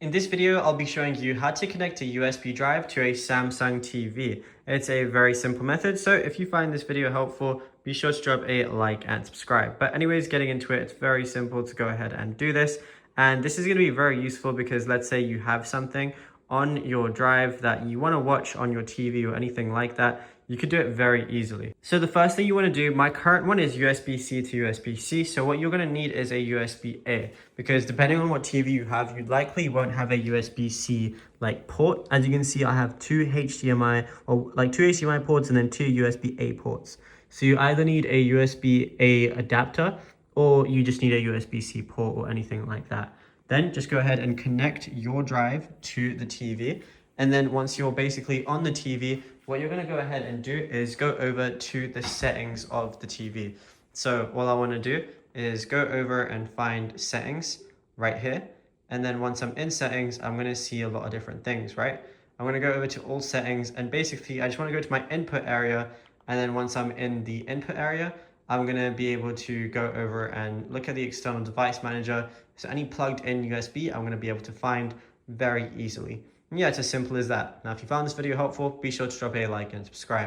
In this video, I'll be showing you how to connect a USB drive to a Samsung TV. It's a very simple method, so if you find this video helpful, be sure to drop a like and subscribe. But anyways, getting into it, it's very simple to go ahead and do this. And this is going to be very useful because let's say you have something on your drive that you want to watch on your TV or anything like that, you could do it very easily. So the first thing you want to do, my current one is USB-C to USB-C. So what you're going to need is a USB-A because depending on what TV you have, you likely won't have a USB-C like port. As you can see, I have two HDMI ports and then two USB-A ports. So you either need a USB-A adapter or you just need a USB-C port or anything like that. Then just go ahead and connect your drive to the TV. And then once you're basically on the TV, what you're going to go ahead and do is go over to the settings of the TV. So all I want to do is go over and find settings right here. And then once I'm in settings, I'm going to see a lot of different things, right? I'm going to go over to all settings and basically I just want to go to my input area. And then once I'm in the input area, I'm going to be able to go over and look at the external device manager. So any plugged in USB, I'm going to be able to find very easily. And yeah, it's as simple as that. Now, if you found this video helpful, be sure to drop a like and subscribe.